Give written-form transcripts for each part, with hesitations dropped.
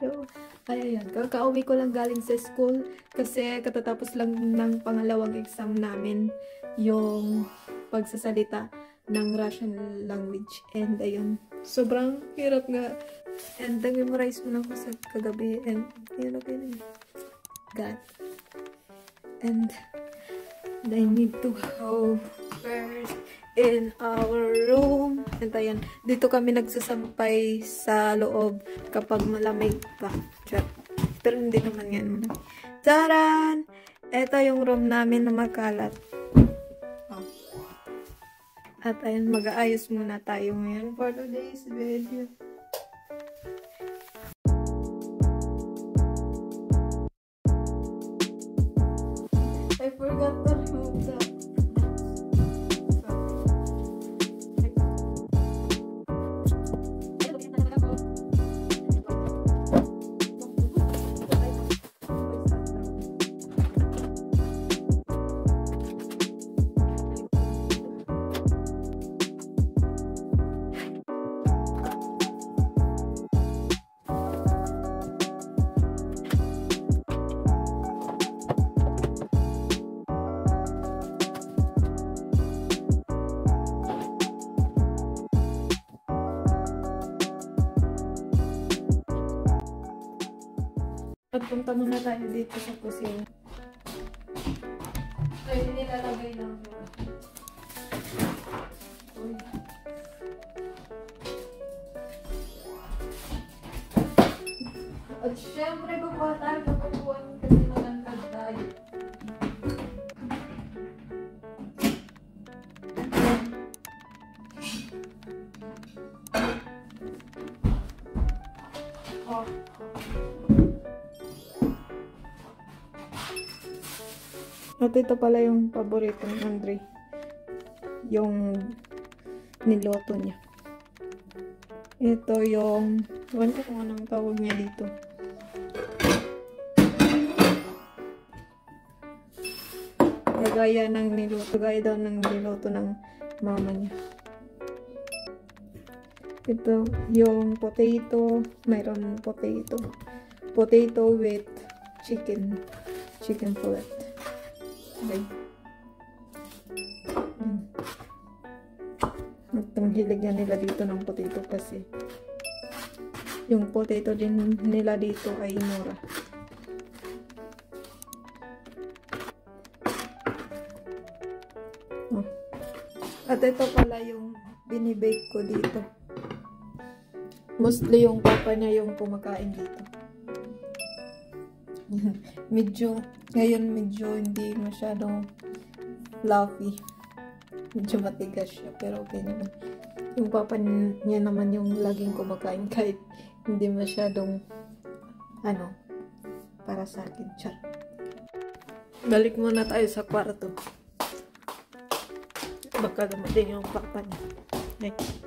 So, ayan. Kakauwi ko lang galing sa school kasi katatapos lang ng pangalawang exam namin yung pagsasalita ng Russian language. And ayun, sobrang hirap nga. And nag-memorize mo lang ko sa kagabi. And yun, okay na yun. God. And I need to go first in our room. And ayan, dito kami nagsasampay sa loob kapag malamig pa. Pero hindi naman yan. Taran! Ito yung room namin na makalat. Oh. At ayan, mag-aayos muna tayo ngayon for today's video. I forgot to remove that. At punta muna tayo dito sa kusina. Ay, nilalagay lang yun. Uy. At syempre, kukuha tayo ng kukuhan kasi nalangkad tayo. Oh. At ito pala yung paborito ni Andre. Yung niloto niya. Ito yung, ewan ko kung anong tawag niya dito. Gaya ng niloto. Gaya daw ng niloto ng mama niya. Ito yung potato. Mayroon potato. Potato with chicken. Chicken fillet. Okay. At ang hilig na nila dito ng potato kasi yung potato din nila dito ay mura. Oh. At ito pala yung binibake ko dito. Mostly yung papa niya yung kumakain dito. Ngayon medyo hindi masyadong fluffy. Medyo matigas siya, pero okay naman. Yung papa niya naman yung laging kumakain kahit hindi masyadong para sa akin. Char. Balik muna tayo sa kwarto. Baka dumating yung papa niya. Okay.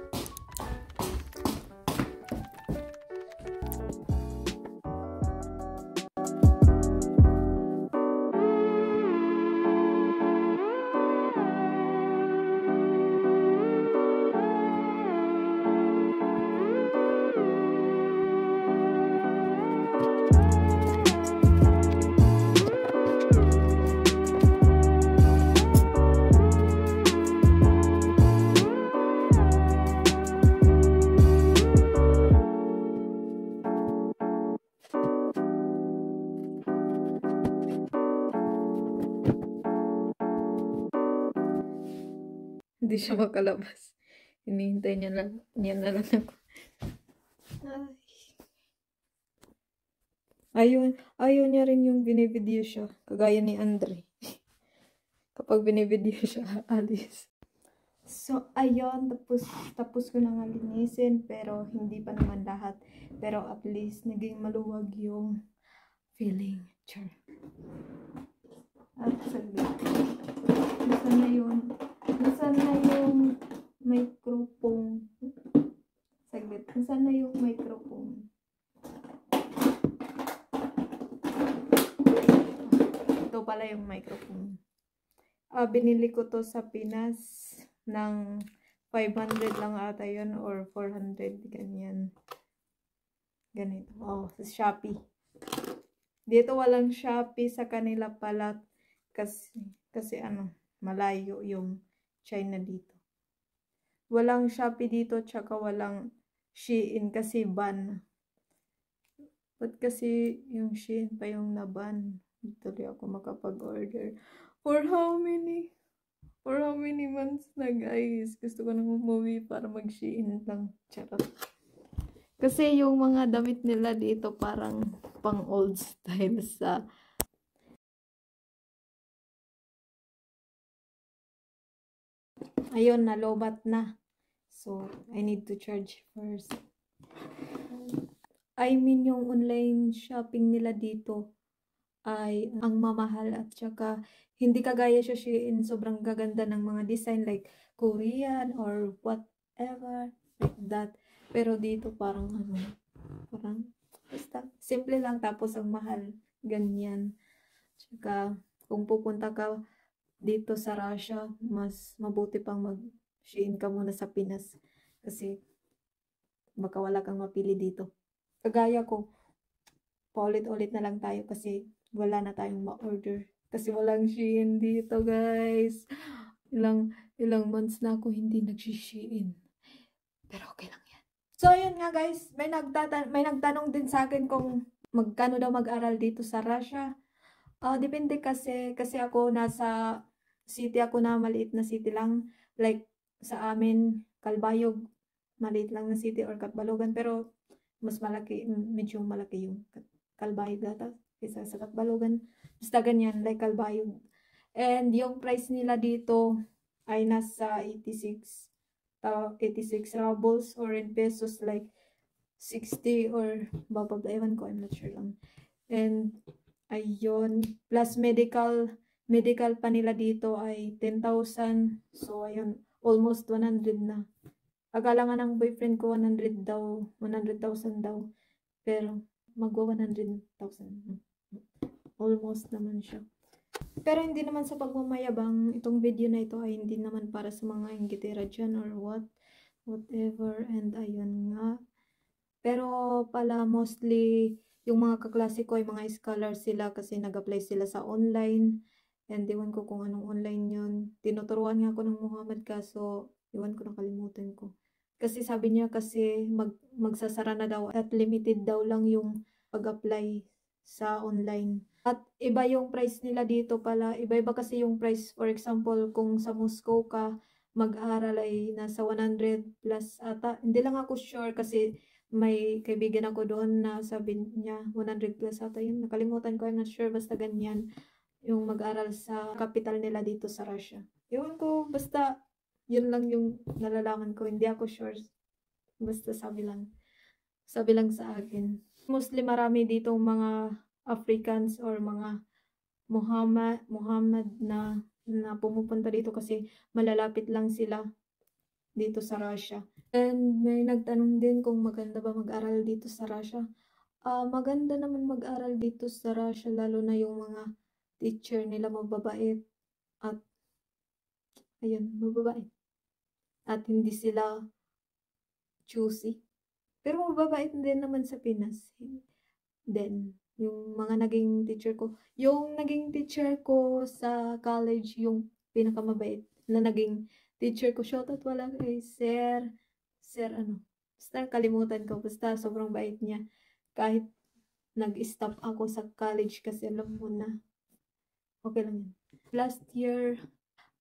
Hindi siya makalabas. Hinihintay niya na lang ako. Ayaw niya rin yung binivideo siya. Kagaya ni Andre. Kapag binivideo siya, alis. So, ayun. Tapos ko nang linisin. Pero, hindi pa naman lahat. Pero, at least, naging maluwag yung feeling. Char. At saglit. Nasaan na yung microphone? Saglit. Nasaan na yung microphone? Ito pala yung microphone. Binili ko to sa Pinas ng 500 lang ata yun or 400 ganyan. Ganito. Oh, sa Shopee. Dito walang Shopee sa kanila pala kasi ano, malayo yung China dito. Walang Shopee dito tsaka walang Shein kasi ban. Ba't kasi yung Shein pa yung naban? Tuloy ako makapag-order. For how many? For how many months na, guys? Gusto ko nang umuwi para mag-Shein lang. Charot. Kasi yung mga damit nila dito parang pang old style sa... Ayun, nalobat na. So, I need to charge first. I mean, yung online shopping nila dito ay ang mamahal at saka hindi kagaya siya Shein, sobrang gaganda ng mga design like Korean or whatever like that. Pero dito parang ano, parang basta simple lang tapos ang mahal, ganyan. Tsaka kung pupunta ka dito sa Russia, mas mabuti pang mag-Shein ka muna sa Pinas kasi baka wala kang mapili dito. Kagaya ko, paulit-ulit na lang tayo kasi wala na tayong ma-order. Kasi walang Shein dito, guys. Ilang months na ako hindi nag-Shein. Pero okay lang yan. So, yun nga, guys. May nagtanong din sa akin kung magkano daw mag-aral dito sa Russia. Depende kasi ako nasa city ako na maliit na city lang. Like, sa amin, Calbayog, maliit lang na city or Catbalogan. Pero, mas malaki, medyo malaki yung Calbayog data kaysa sa Catbalogan. Basta ganyan, like Calbayog. And yung price nila dito ay nasa 86 rubles or in pesos like 60 or bababa, ewan ko, I'm not sure lang. And ayun, plus medical pa nila dito ay 10,000. So ayun, almost 100 na. Akala nga ng boyfriend ko 100,000 daw. Pero magwa 100,000. Almost naman siya. Pero hindi naman sa pagmamayabang, itong video na ito ay hindi naman para sa mga inggitera dyan or whatever. And ayun nga. Pero pala mostly yung mga kaklase ko ay mga scholar sila kasi nag-apply sila sa online. And iwan ko kung anong online yun. Tinuturuan nga ako ng Muhammad kaso iwan ko, nakalimutan ko. Kasi sabi niya kasi magsasara na daw at limited daw lang yung pag-apply sa online. At iba yung price nila dito pala. Iba-iba kasi yung price. For example, kung sa Moscow ka mag-aaral ay nasa 100 plus ata. Hindi lang ako sure kasi may kaibigan ako doon na sabi niya 100 plus ata yun. Nakalimutan ko, I'm not sure. Basta ganyan yung mag-aral sa capital nila dito sa Russia. Ewan ko, basta yun lang yung nalalaman ko. Hindi ako sure. Basta sabi lang sa akin. Mostly marami dito mga Africans or mga Muhammad na pumupunta dito kasi malalapit lang sila dito sa Russia. And may nagtanong din kung maganda ba mag-aral dito sa Russia. Maganda naman mag-aral dito sa Russia, lalo na yung mga teacher nila mababait at ayun, mababait. At hindi sila choosy. Pero mababait din naman sa Pinas. Then, yung mga naging teacher ko sa college, yung pinakamabait na naging teacher ko, shoutout wala kay Sir ano, basta kalimutan ko, basta sobrang bait niya. Kahit nag-stop ako sa college kasi alam mo na, okay lang yun. Last year,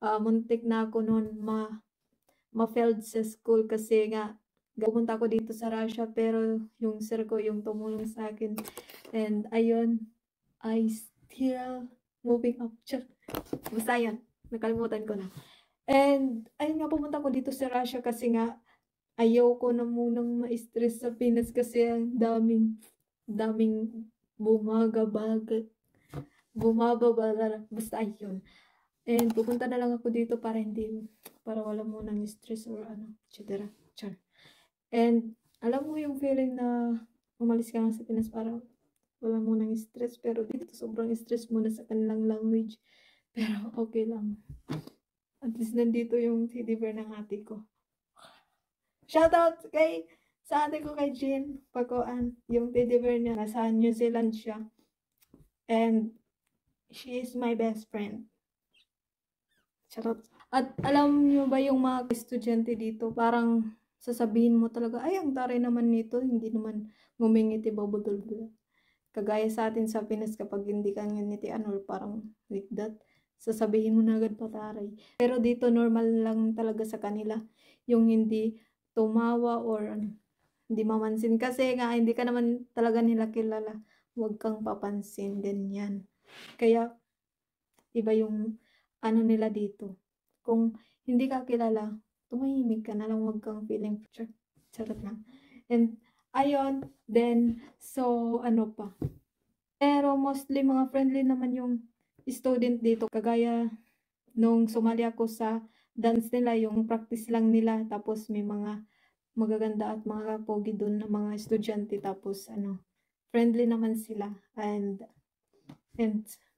muntik na ako noon ma-failed sa school kasi nga, pumunta ako dito sa Russia pero yung sir ko yung tumulong sa akin. And ayun, I still moving up. Basta yun, nakalimutan ko na. And ayun nga, pumunta ko dito sa Russia kasi nga ayaw ko na munang ma-stress sa Pinas kasi ang daming bumababa, basta ayun. And pupunta na lang ako dito para wala munang stress or ano, etc. Char. And alam mo yung feeling na umalis ka nga sa Pinas para wala mo nang stress, pero dito sobrang stress muna sa kanilang language. Pero okay lang. At least nandito yung teddy bear ng ate ko. Shoutout kay Sa ate ko kay Jean, pakuan, yung teddy bear niya, nasa New Zealand siya. And she is my best friend. Charot. At alam niyo ba yung mga estudyante dito, parang sasabihin mo talaga, ay, ang taray naman nito, hindi naman ngumingiti babudol-budol. Kagaya sa atin sa Pinas, kapag hindi ka nginitian or parang like that, sasabihin mo na agad pataray. Pero dito, normal lang talaga sa kanila yung hindi tumawa or hindi mamansin. Kasi nga, hindi ka naman talaga nila kilala. Huwag kang papansin, ganyan. Kaya, iba yung ano nila dito. Kung hindi ka kilala, tumahimik ka na lang, huwag kang feeling future. Charot lang. And, ayun, then, so, ano pa. Pero mostly mga friendly naman yung student dito. Kagaya nung sumali ako sa dance nila, yung practice lang nila. Tapos may mga magaganda at mga pogi doon na mga estudyante. Tapos ano, friendly naman sila. And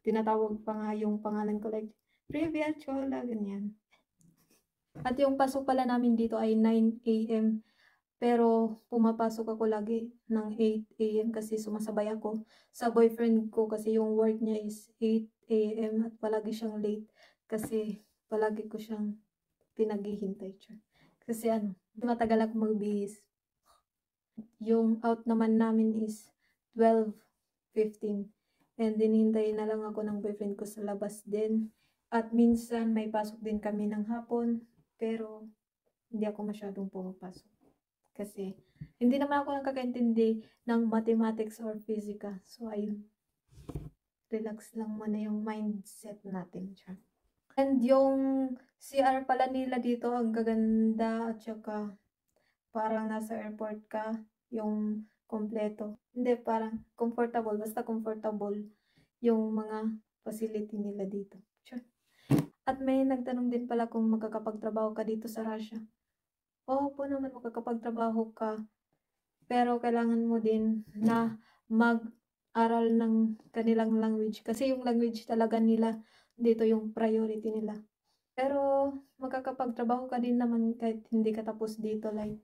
tinatawag pa nga yung pangalan ko like, Privia Chola, ganyan. At yung pasok pala namin dito ay 9 a.m. Pero pumapasok ako lagi ng 8 a.m. kasi sumasabay ako sa boyfriend ko kasi yung work niya is 8 a.m. at palagi siyang late kasi palagi ko siyang pinaghihintay siya. Kasi ano, matagal ako magbihis. Yung out naman namin is 12:15 and dinihintay na lang ako ng boyfriend ko sa labas din. At minsan may pasok din kami ng hapon pero hindi ako masyadong pumapasok. Kasi, hindi naman ako nakakaintindi ng mathematics or physics. So, ayun. Relax lang muna yung mindset natin. And yung CR pala nila dito, ang gaganda at saka parang nasa airport ka, yung kompleto. Hindi, parang comfortable. Basta comfortable yung mga facility nila dito. At may nagtanong din pala kung magkakapagtrabaho ka dito sa Russia. Oo po naman, makakapagtrabaho ka. Pero kailangan mo din na mag-aral ng kanilang language. Kasi yung language talaga nila, dito yung priority nila. Pero makakapagtrabaho ka din naman kahit hindi ka tapos dito. Like,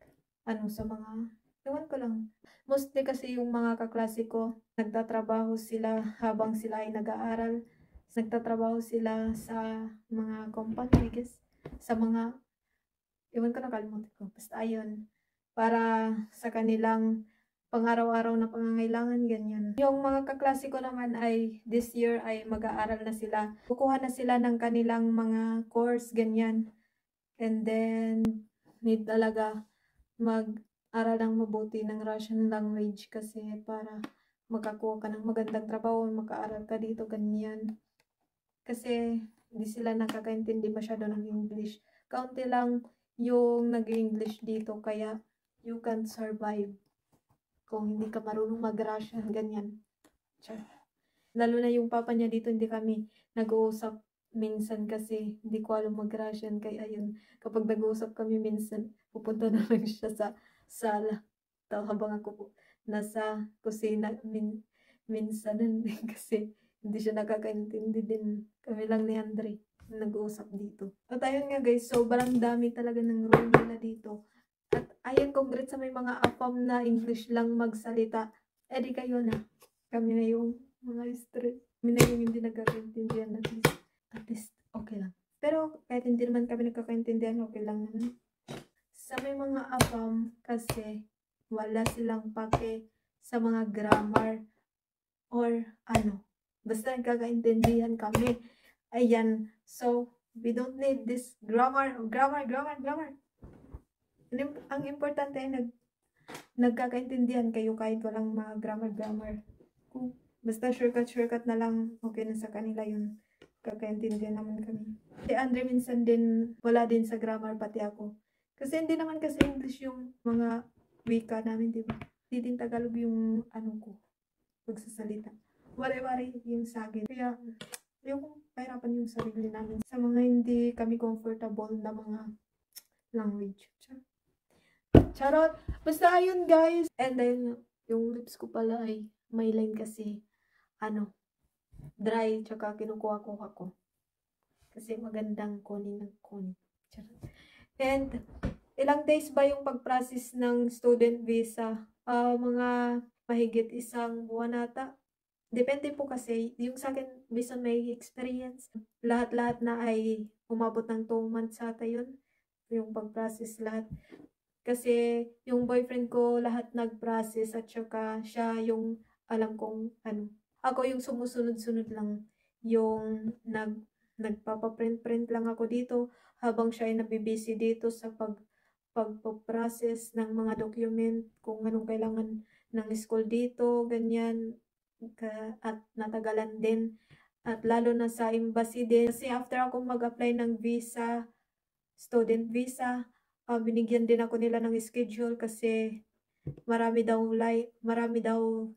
ano, sa mga, ewan ko lang. Mostly kasi yung mga kaklase ko, nagtatrabaho sila habang sila ay nag-aaral. Nagtatrabaho sila sa mga company, I guess. Sa mga, ewan ko, nakalimutan ko. Basta ayun, para sa kanilang pang-araw-araw na pangangailangan, ganyan. Yung mga kaklase ko naman ay this year ay mag-aaral na sila. Kukuha na sila ng kanilang mga course, ganyan. And then, need talaga mag-aral ng mabuti ng Russian language kasi para makakuha ka ng magandang trabaho, makaaral ka dito, ganyan. Kasi hindi sila nakakaintindi masyado ng English. Kaunti lang yung nag-English dito, kaya you can survive kung hindi ka marunong mag-Russian, ganyan. Lalo na yung papa niya dito, hindi kami nag-uusap minsan kasi hindi ko alam mag-Russian. Kaya ayun, kapag nag-uusap kami minsan, pupunta na lang siya sa sala. Habang ako po nasa kusina minsan kasi hindi siya nakakaintindi din. Kami lang ni Andre nag-uusap dito. At ayun nga guys, sobrang dami talaga ng rule nila dito. At ayun, congrats sa may mga AFAM na English lang magsalita. Eh di kayo na. Kami na yung mga stress. Kami na yung hindi nagkakaintindihan. At least, okay lang. Pero kahit hindi naman kami nagkakaintindihan, okay lang naman. Sa may mga AFAM kasi wala silang pake sa mga grammar or ano. Basta nagkakaintindihan kami. Ayan. So, we don't need this grammar. Ang importante ay nagkakaintindihan kayo kahit walang mga grammar. Basta shortcut na lang, okay na sa kanila yun. Kakaintindihan naman kami. Si Andre minsan din, wala din sa grammar, pati ako. Kasi hindi naman kasi English yung mga wika namin, di ba? Hindi din Tagalog yung ano ko, pagsasalita. Wari-wari yung sa akin. Kaya, yung pahirapan yung sarili namin sa mga hindi kami comfortable na mga language. Charot! Basta ayun guys. And then, yung lips ko pala ay may line kasi, ano, dry, tsaka kinukuha-kuha ko. Kasi magandang kunin ng kunin. Charot. And, Ilang days ba yung pag-process ng student visa? Mga mahigit 1 buwan ata. Depende po kasi, yung sa akin, based on my experience, lahat-lahat na ay umabot ng 2 months ata yun, yung pag-process lahat. Kasi yung boyfriend ko lahat nag-process at saka siya yung alam kong ano. Ako yung sumusunod-sunod lang, yung nagpapa-print-print lang ako dito habang siya ay nabibisi dito sa pagpo-process ng mga document kung anong kailangan ng school dito, ganyan. At natagalan din. At lalo na sa embassy din. Kasi after ako mag-apply ng visa, student visa, binigyan din ako nila ng schedule kasi marami daw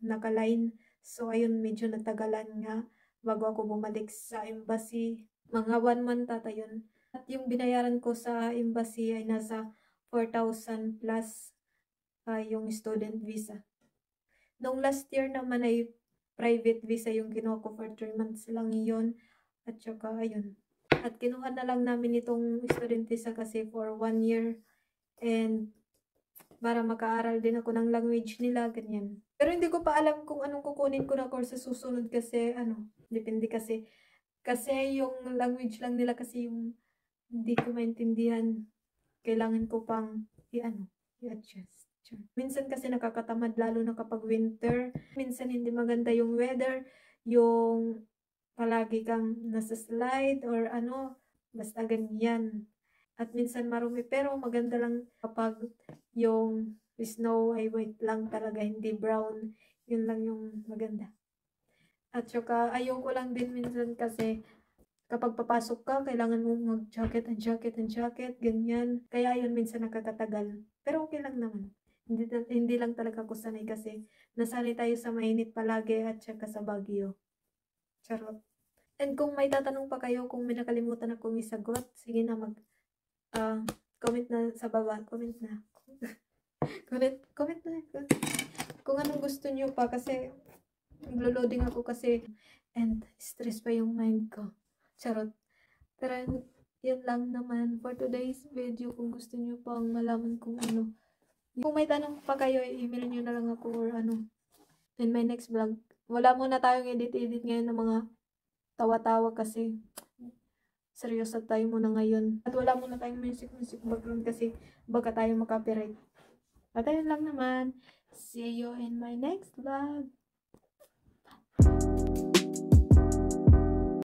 naka-line. So ayun, medyo natagalan nga bago ako bumalik sa embassy. Mga 1 month ata yun. At yung binayaran ko sa embassy ay nasa 4,000 plus yung student visa. Nung last year naman ay private visa yung kinuha ko for 3 months lang yun. At saka ayun. At kinuha na lang namin itong student visa kasi for 1 year. And para makaaral din ako ng language nila, ganyan. Pero hindi ko pa alam kung anong kukunin ko na course sa susunod kasi depende kasi. Kasi yung language lang nila kasi yung hindi ko maintindihan. Kailangan ko pang i-adjust. Minsan kasi nakakatamad lalo na kapag winter. Minsan hindi maganda yung weather, yung palagi kang nasa slide or basta ganyan. At minsan marumi pero maganda lang kapag yung snow ay white lang talaga, hindi brown. Yun lang yung maganda. At saka ayoko lang din minsan kasi kapag papasok ka, kailangan mong mag-jacket, ganyan. Kaya yun minsan nakakatagal. Pero okay lang naman. Hindi lang talaga ako sanay kasi nasanay tayo sa mainit palagi at saka sa Baguio. Charot. And kung may tatanong pa kayo, kung may nakalimutan akong isagot, sige na comment na sa baba. Comment na. comment na. Kung anong gusto nyo pa kasi naglo-loading ako kasi and stress pa yung mind ko. Charot. Pero yun lang naman for today's video. Kung gusto nyo pang malaman kung ano. Kung may tanong pa kayo, i-email nyo na lang ako or in my next vlog. Wala muna tayong edit-edit ngayon ng mga tawa-tawa kasi seryoso tayo muna ngayon. At wala muna tayong music background kasi baka tayo makapiright. At ayun lang naman. See you in my next vlog.